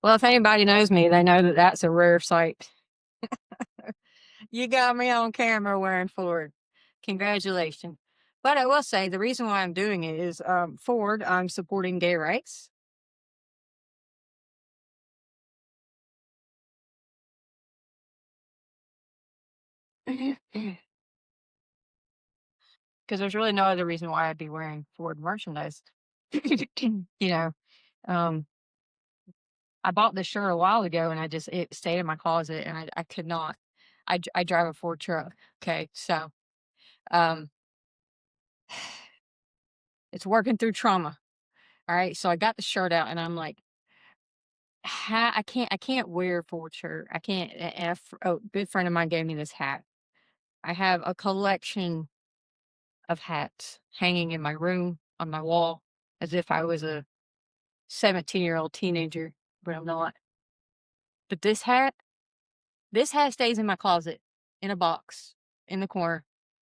Well, if anybody knows me, they know that that's a rare sight. You got me on camera wearing Ford. Congratulations. But I will say the reason why I'm doing it is Ford, I'm supporting gay rights. Because there's really no other reason why I'd be wearing Ford merchandise. you know, um, I bought this shirt a while ago and it stayed in my closet and I could not. I drive a Ford truck. Okay. So um, it's working through trauma. All right. So I got the shirt out and I'm like, I can't wear a Ford shirt. I can't. And a good friend of mine gave me this hat. I have a collection of hats hanging in my room on my wall as if I was a 17-year-old teenager, but I'm not. But this hat stays in my closet in a box in the corner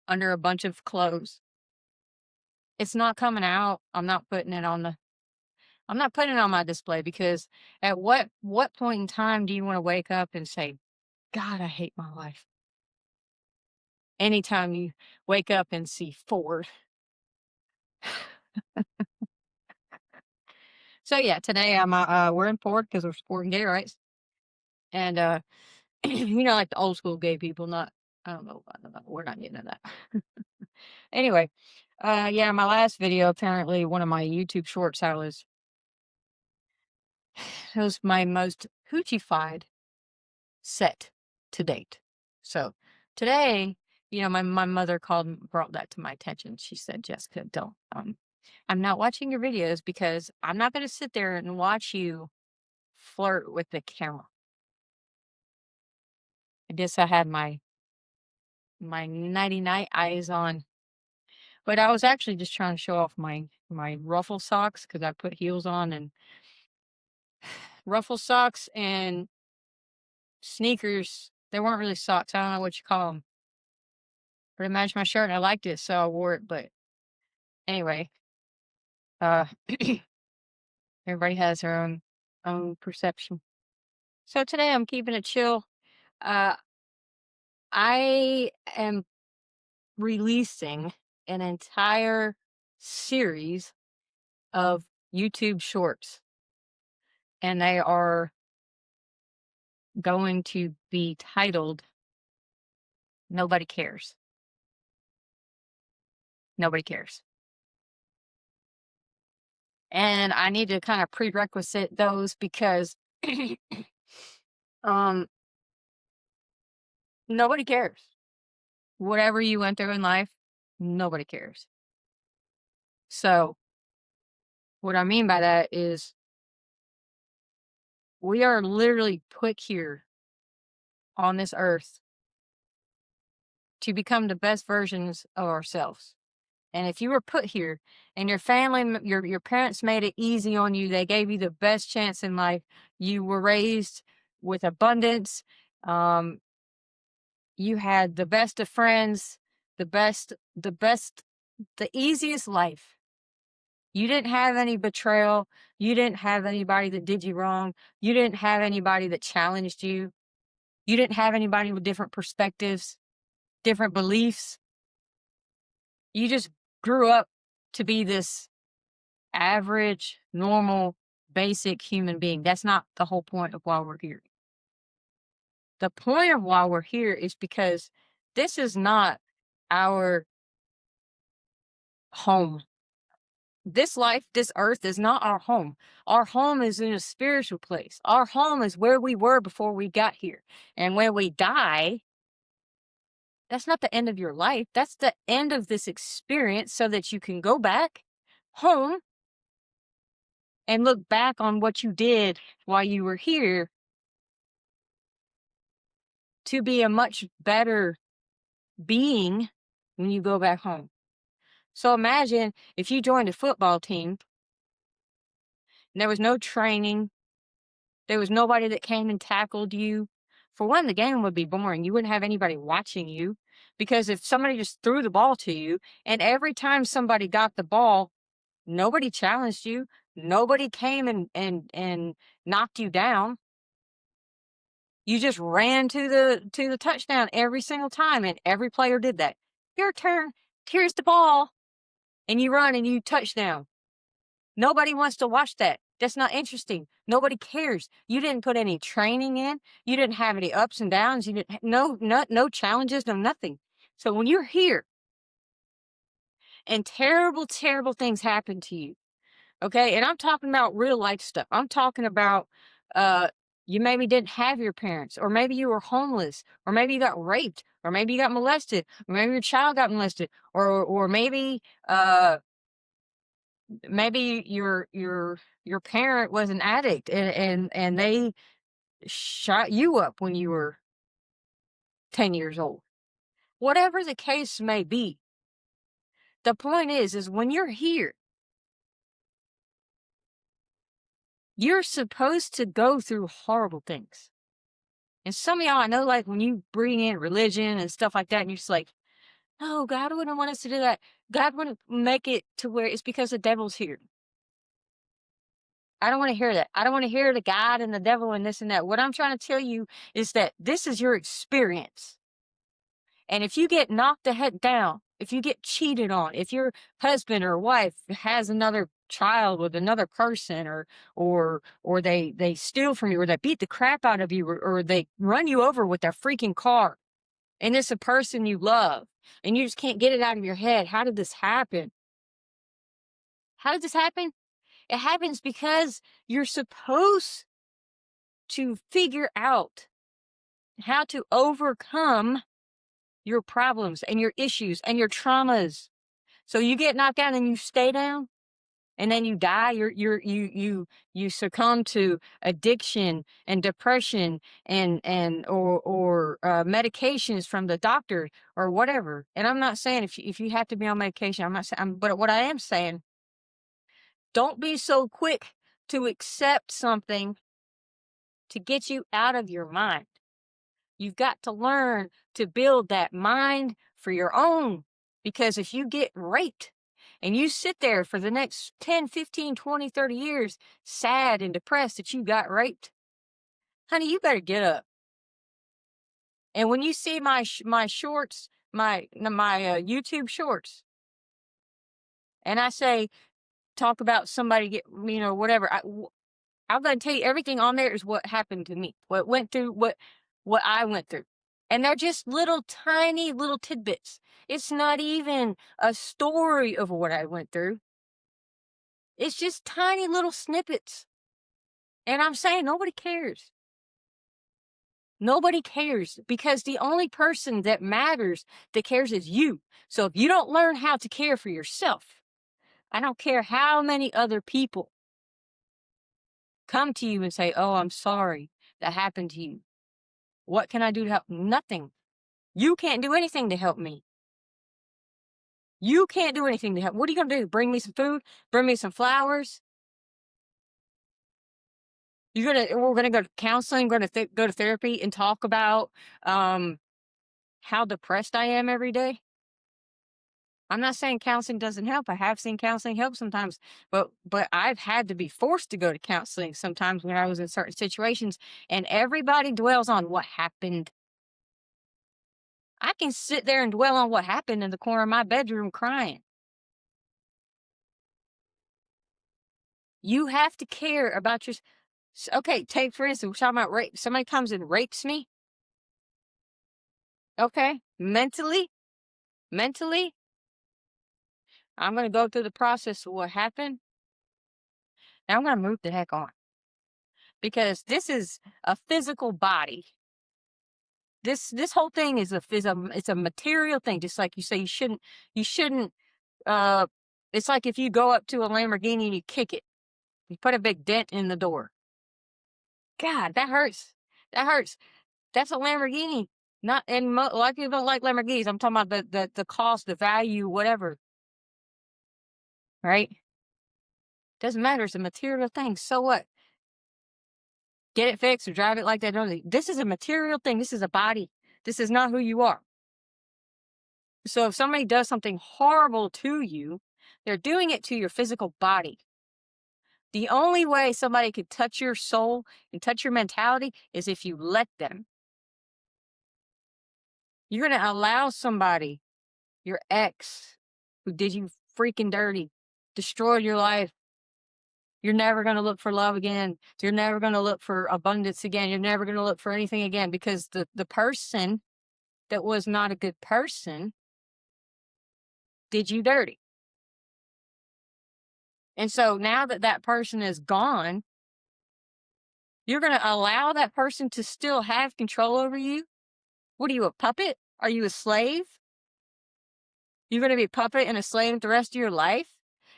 under a bunch of clothes. It's not coming out. I'm not putting it on my display because at what point in time do you want to wake up and say, God, I hate my life? Anytime you wake up and see Ford. So yeah, today we're in Ford because we're supporting gay rights. And like the old school gay people, I don't know, we're not getting into that. Anyway, yeah, my last video, apparently one of my YouTube shorts, it was my most hoochified set to date. So today, my mother called and brought that to my attention. She said, Jessica, don't, I'm not watching your videos because I'm not going to sit there and watch you flirt with the camera. I guess I had my nighty night eyes on, but I was actually just trying to show off my ruffle socks because I put heels on, and ruffle socks and sneakers. They weren't really socks. I don't know what you call them, but it matched my shirt and I liked it, so I wore it. But anyway, uh, everybody has their own perception. So today I'm keeping it chill. Uh, I am releasing an entire series of YouTube shorts, and they are going to be titled Nobody Cares. Nobody cares. And I need to kind of prerequisite those because nobody cares. Whatever you went through in life, nobody cares. So what I mean by that is we are literally put here on this earth to become the best versions of ourselves. And if you were put here and your family, your parents made it easy on you, they gave you the best chance in life, you were raised with abundance, you had the best of friends, the easiest life. You didn't have any betrayal. You didn't have anybody that did you wrong. You didn't have anybody that challenged you. You didn't have anybody with different perspectives, different beliefs. You just grew up to be this average, normal, basic human being. That's not the whole point of why we're here. The point of why we're here is because this is not our home. This life, this earth is not our home. Our home is in a spiritual place. Our home is where we were before we got here. And when we die, that's not the end of your life. That's the end of this experience so that you can go back home and look back on what you did while you were here to be a much better being when you go back home. So imagine if you joined a football team and there was no training, there was nobody that came and tackled you. For one, the game would be boring. You wouldn't have anybody watching you because if somebody just threw the ball to you and every time somebody got the ball, nobody challenged you, Nobody came and knocked you down. You just ran to the touchdown every single time, and every player did that. Your turn. Here's the ball, and you run and you touchdown. Nobody wants to watch that. That's not interesting. Nobody cares. You didn't put any training in. You didn't have any ups and downs. You didn't no challenges, no nothing. So when you're here and terrible, terrible things happen to you, okay, and I'm talking about real life stuff. I'm talking about you maybe didn't have your parents, or maybe you were homeless, or maybe you got raped, or maybe you got molested, or maybe your child got molested, or maybe your parent was an addict and they shot you up when you were 10 years old. Whatever the case may be, the point is when you're here, you're supposed to go through horrible things. And some of y'all, I know, like when you bring in religion and stuff like that, and you're just like, no, God wouldn't want us to do that. God wouldn't make it to where it's because the devil's here. I don't want to hear that. I don't want to hear the God and the devil and this and that. What I'm trying to tell you is that this is your experience. And if you get knocked the head down, if you get cheated on, if your husband or wife has another child with another person, or they steal from you, or they beat the crap out of you, or they run you over with their freaking car, and it's a person you love, and you just can't get it out of your head. How did this happen? How did this happen? It happens because you're supposed to figure out how to overcome your problems and your issues and your traumas. So you get knocked down and you stay down, and then you die. You succumb to addiction and depression or medications from the doctor or whatever. And I'm not saying if you have to be on medication, I'm not saying, but what I am saying, don't be so quick to accept something to get you out of your mind. You've got to learn to build that mind for your own. Because if you get raped and you sit there for the next 10, 15, 20, 30 years, sad and depressed that you got raped, honey, you better get up. And when you see my shorts, my YouTube shorts, and I say, talk about somebody get, whatever, I'm going to tell you everything on there is what happened to me, what went through, what I went through. And they're just little tiny little tidbits. It's not even a story of what I went through. It's just tiny little snippets. And I'm saying nobody cares. Nobody cares, because the only person that matters, that cares, is you. So if you don't learn how to care for yourself, I don't care how many other people come to you and say, oh, I'm sorry that happened to you. What can I do to help? Nothing. You can't do anything to help me. You can't do anything to help. What are you going to do? Bring me some food? Bring me some flowers? We're going to go to counseling, go to therapy and talk about how depressed I am every day. I'm not saying counseling doesn't help. I have seen counseling help sometimes, but I've had to be forced to go to counseling sometimes when I was in certain situations, and everybody dwells on what happened. I can sit there and dwell on what happened in the corner of my bedroom crying. You have to care about your... Okay, take for instance, we're talking about rape. Somebody comes and rapes me. Okay, mentally, I'm going to go through the process of what happened. Now I'm going to move the heck on, because this is a physical body. This whole thing is it's a material thing. Just like you say, you shouldn't. It's like if you go up to a Lamborghini and you kick it, you put a big dent in the door. God, that hurts. That hurts. That's a Lamborghini. Not, and a lot of people don't like Lamborghinis. I'm talking about the cost, the value, whatever. Right? Doesn't matter. It's a material thing. So what? Get it fixed or drive it like that. This is a material thing. This is a body. This is not who you are. So if somebody does something horrible to you, they're doing it to your physical body. The only way somebody could touch your soul and touch your mentality is if you let them. You're going to allow somebody, your ex, who did you freaking dirty, destroyed your life. You're never going to look for love again. You're never going to look for abundance again. You're never going to look for anything again, because the person that was not a good person did you dirty. And so now that that person is gone, you're going to allow that person to still have control over you? What are you, a puppet? Are you a slave? You're going to be a puppet and a slave the rest of your life,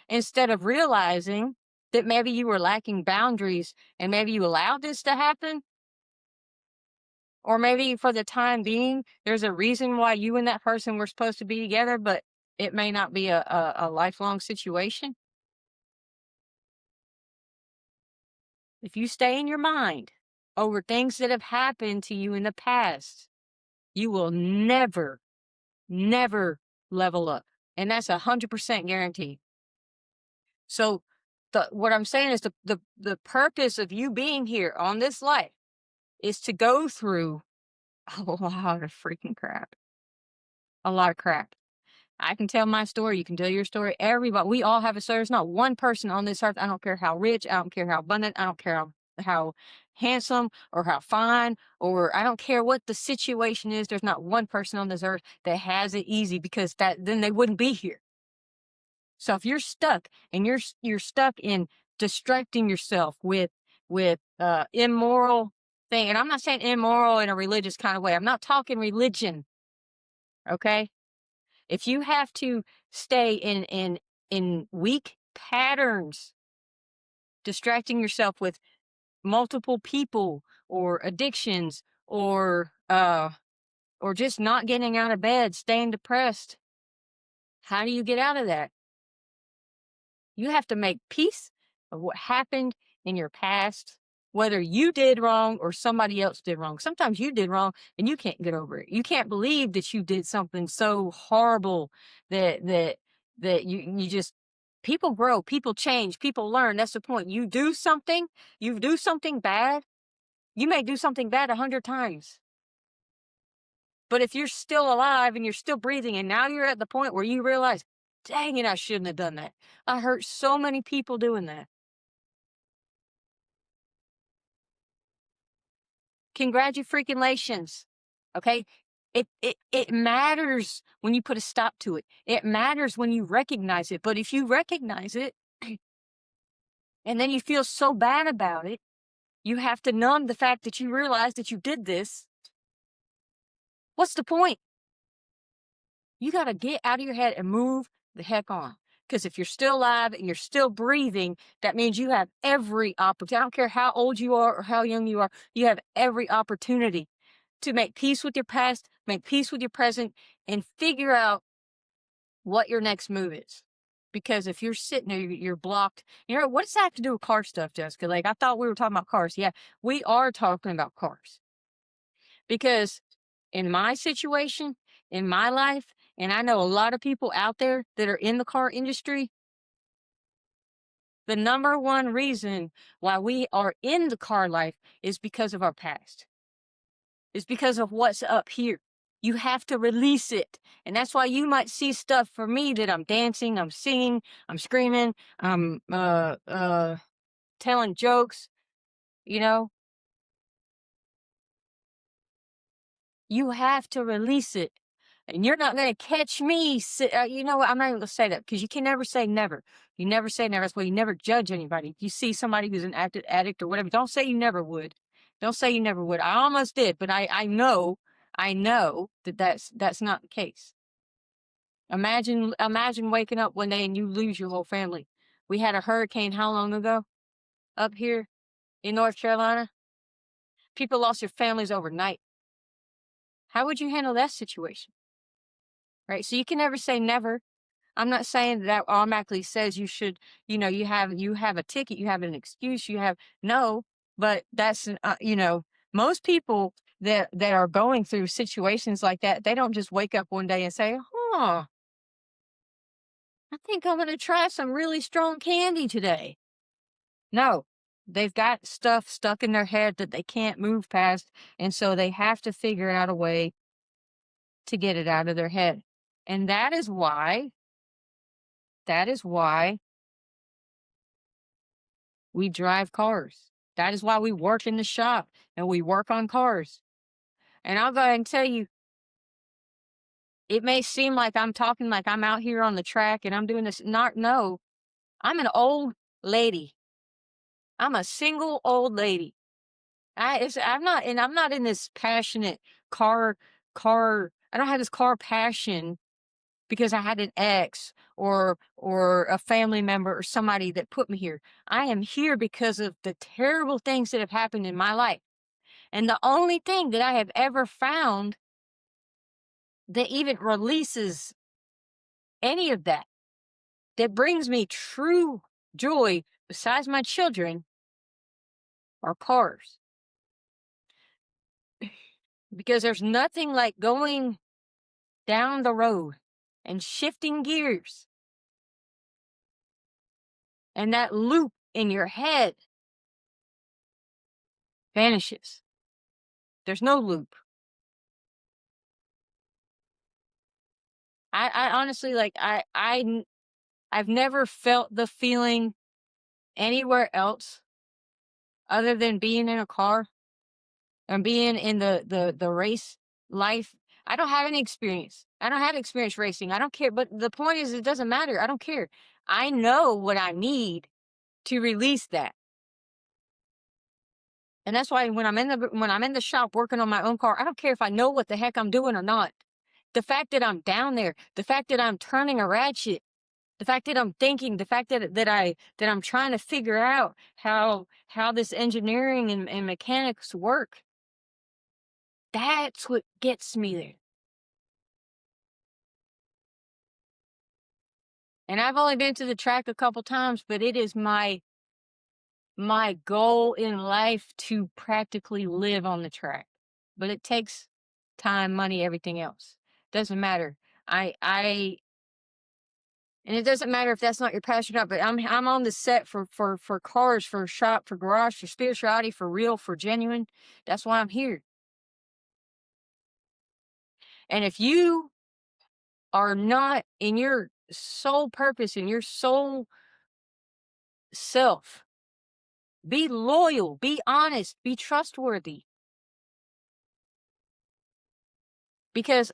instead of realizing that maybe you were lacking boundaries and maybe you allowed this to happen? Or maybe for the time being, there's a reason why you and that person were supposed to be together, but it may not be a lifelong situation. If you stay in your mind over things that have happened to you in the past, you will never, never level up. And that's 100% guaranteed. So what I'm saying is the purpose of you being here on this life is to go through a lot of freaking crap. A lot of crap. I can tell my story. You can tell your story. Everybody, we all have a story. There's not one person on this earth. I don't care how rich. I don't care how abundant. I don't care how handsome or how fine, or I don't care what the situation is. There's not one person on this earth that has it easy, because then they wouldn't be here. So if you're stuck and you're stuck in distracting yourself with immoral thing, and I'm not saying immoral in a religious kind of way. I'm not talking religion. Okay? If you have to stay in weak patterns, distracting yourself with multiple people or addictions, or just not getting out of bed, staying depressed, how do you get out of that? You have to make peace of what happened in your past, whether you did wrong or somebody else did wrong. Sometimes you did wrong and you can't get over it. You can't believe that you did something so horrible that you just, people grow, people change, people learn. That's the point. You do something bad. You may do something bad 100 times. But if you're still alive and you're still breathing, and now you're at the point where you realize, dang it, I shouldn't have done that. I hurt so many people doing that. Congratulations. Okay? It matters when you put a stop to it. It matters when you recognize it. But if you recognize it and then you feel so bad about it, you have to numb the fact that you realize that you did this. What's the point? You got to get out of your head and move the heck on. Because if you're still alive and you're still breathing, that means you have every opportunity. I don't care how old you are or how young you are, you have every opportunity to make peace with your past, make peace with your present, and figure out what your next move is. Because if you're sitting there, you're blocked. You know, what does that have to do with car stuff, Jessica? Like, I thought we were talking about cars. Yeah, we are talking about cars. Because in my situation, in my life, and I know a lot of people out there that are in the car industry, the number one reason why we are in the car life is because of our past. It's because of what's up here. You have to release it. And that's why you might see stuff for me that I'm dancing, I'm singing, I'm screaming, I'm telling jokes, you know. You have to release it. And you're not going to catch me. You know what? I'm not even going to say that, because you can never say never. You never say never. That's why you never judge anybody. If you see somebody who's an addict or whatever, don't say you never would. Don't say you never would. I almost did, but I know that that's not the case. Imagine waking up one day and you lose your whole family. We had a hurricane how long ago? Up here in North Carolina. People lost their families overnight. How would you handle that situation? Right? So you can never say never. I'm not saying that automatically says you should, you know, you have a ticket, you have an excuse, no, but that's, most people that are going through situations like that, they don't just wake up one day and say, I think I'm going to try some really strong candy today. No, they've got stuff stuck in their head that they can't move past, and so they have to figure out a way to get it out of their head. And that is why we drive cars. That is why we work in the shop and we work on cars. And I'll go ahead and tell you, it may seem like I'm talking like I'm out here on the track and I'm doing this. Not, no, I'm an old lady. I'm a single old lady. I'm not in this passionate I don't have this car passion because I had an ex or a family member or somebody that put me here. I am here because of the terrible things that have happened in my life. And the only thing that I have ever found that even releases any of that, that brings me true joy besides my children, are cars. Because there's nothing like going down the road and shifting gears, and that loop in your head vanishes. There's no loop. I honestly, like, I've never felt the feeling anywhere else other than being in a car and being in the race life. I don't have any experience. I don't have experience racing. I don't care. But the point is, it doesn't matter. I don't care. I know what I need to release that. And that's why when I'm in the shop working on my own car, I don't care if I know what the heck I'm doing or not. The fact that I'm down there, the fact that I'm turning a ratchet, the fact that I'm thinking, the fact that I'm trying to figure out how this engineering and mechanics work, that's what gets me there. And I've only been to the track a couple times, but it is my goal in life to practically live on the track. But it takes time, money, everything else. Doesn't matter. And it doesn't matter if that's not your passion or not, but I'm on the set for cars, for shop, for garage, for spirituality, for real, for genuine. That's why I'm here. And if you are not in your soul purpose, in your soul self, be loyal, be honest, be trustworthy. Because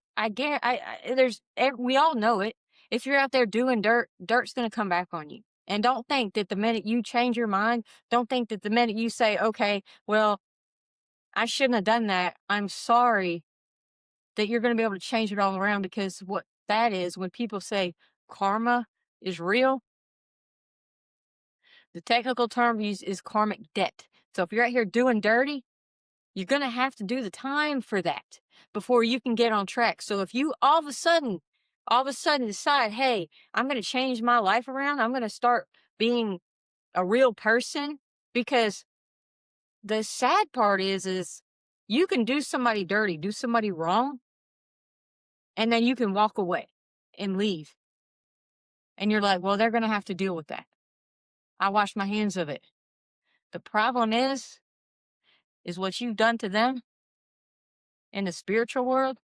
we all know it. If you're out there doing dirt, dirt's going to come back on you. And don't think that the minute you change your mind, don't think that the minute you say, okay, well, I shouldn't have done that, I'm sorry, that you're going to be able to change it all around. Because what that is, when people say karma is real, the technical term used is karmic debt. So if you're out here doing dirty, you're going to have to do the time for that before you can get on track. So if you all of a sudden decide, hey, I'm going to change my life around, I'm going to start being a real person, because the sad part is you can do somebody dirty, do somebody wrong, and then you can walk away and leave. And you're like, well, they're going to have to deal with that. I wash my hands of it. The problem is what you've done to them in the spiritual world.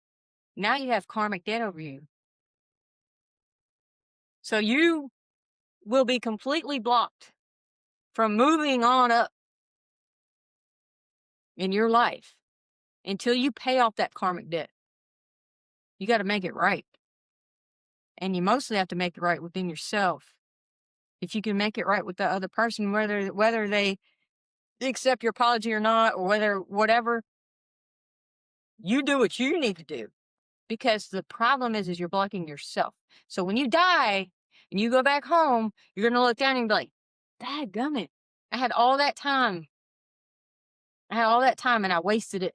Now you have karmic debt over you. So you will be completely blocked from moving on up in your life until you pay off that karmic debt. You got to make it right. And you mostly have to make it right within yourself. If you can make it right with the other person, whether they accept your apology or not, or whatever, you do what you need to do. Because the problem is you're blocking yourself. So when you die and you go back home, you're going to look down and be like, dadgummit, I had all that time. And I wasted it.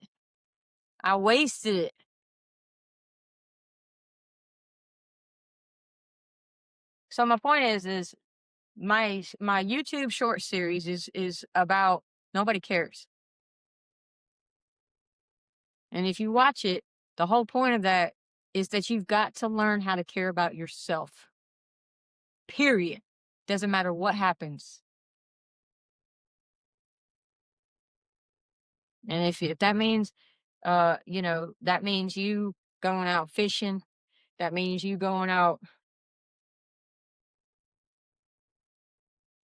So my point is my YouTube short series is about nobody cares. And if you watch it, the whole point of that is that you've got to learn how to care about yourself. Period. Doesn't matter what happens. And if that means, that means you going out fishing, that means you going out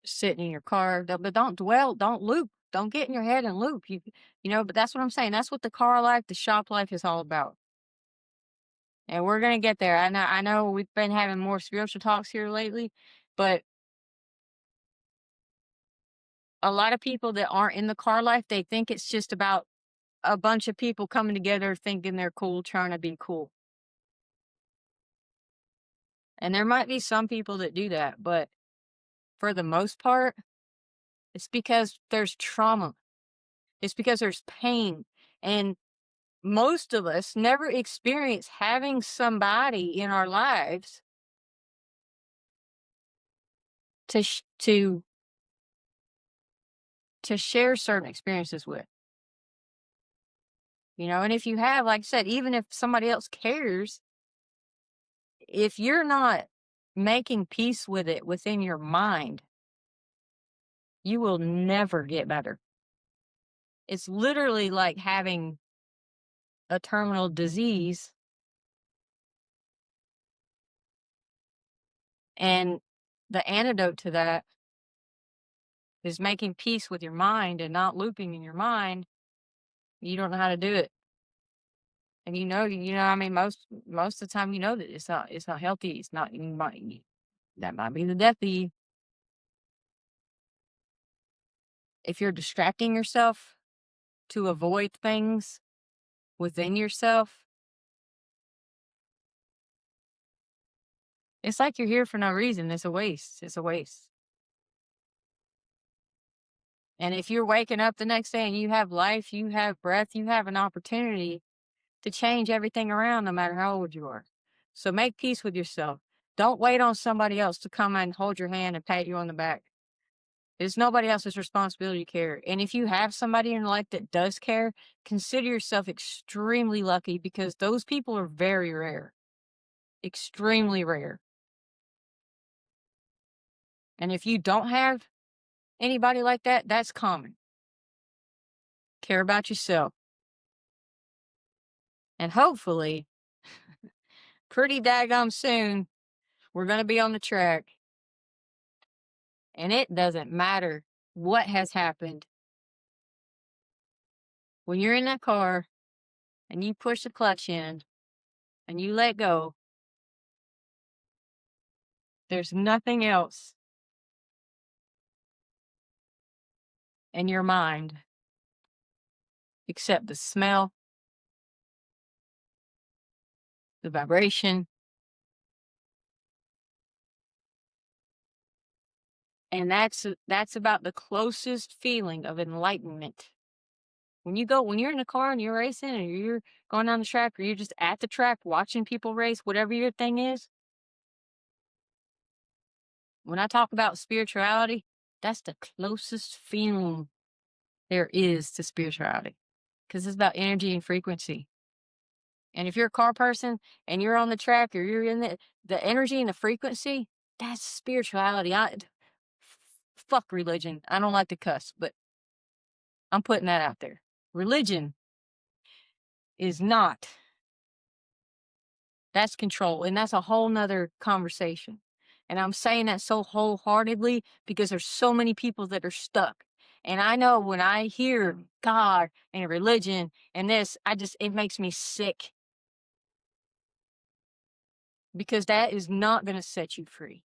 sitting in your car, but don't dwell, don't loop, don't get in your head and loop. But that's what I'm saying. That's what the car life, the shop life is all about. And we're gonna get there. I know we've been having more spiritual talks here lately, but a lot of people that aren't in the car life, they think it's just about a bunch of people coming together thinking they're cool, trying to be cool. And there might be some people that do that, but for the most part, it's because there's trauma. It's because there's pain. And most of us never experience having somebody in our lives to share certain experiences with. And if you have, like I said, even if somebody else cares, if you're not making peace with it within your mind, you will never get better. It's literally like having a terminal disease, and the antidote to that is making peace with your mind and not looping in your mind. You don't know how to do it. And I mean, most of the time, that it's not healthy. It's not, that might be the death of you. If you're distracting yourself to avoid things within yourself, it's like you're here for no reason. It's a waste. It's a waste. And if you're waking up the next day and you have life, you have breath, you have an opportunity to change everything around no matter how old you are. So make peace with yourself. Don't wait on somebody else to come and hold your hand and pat you on the back. It's nobody else's responsibility to care. And if you have somebody in your life that does care, consider yourself extremely lucky, because those people are very rare. Extremely rare. And if you don't have anybody like that, that's common. Care about yourself. And hopefully, pretty daggum soon, we're going to be on the track. And it doesn't matter what has happened. When you're in that car and you push the clutch in and you let go, there's nothing else in your mind except the smell, the vibration, and that's about the closest feeling of enlightenment. When you're in the car and you're racing, or you're going down the track, or you're just at the track watching people race, whatever your thing is, when I talk about spirituality, that's the closest feeling there is to spirituality, because it's about energy and frequency. And if you're a car person and you're on the track, or you're in the energy and the frequency, that's spirituality. Fuck religion. I don't like to cuss, but I'm putting that out there. Religion is not. That's control. And that's a whole nother conversation. And I'm saying that so wholeheartedly because there's so many people that are stuck. And I know when I hear God and religion and this, it makes me sick. Because that is not going to set you free.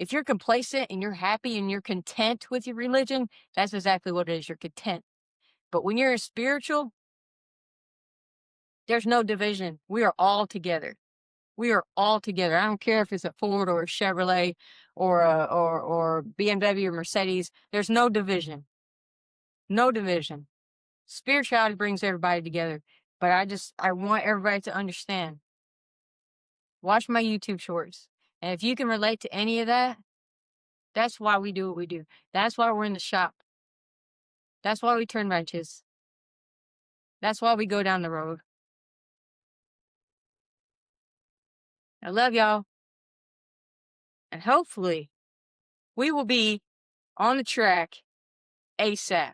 If you're complacent and you're happy and you're content with your religion, that's exactly what it is. You're content. But when you're spiritual, there's no division. We are all together. We are all together. I don't care if it's a Ford or a Chevrolet or or BMW or Mercedes. There's no division. No division. Spirituality brings everybody together. But I want everybody to understand. Watch my YouTube shorts. And if you can relate to any of that, that's why we do what we do. That's why we're in the shop. That's why we turn wrenches. That's why we go down the road. I love y'all. And hopefully we will be on the track ASAP.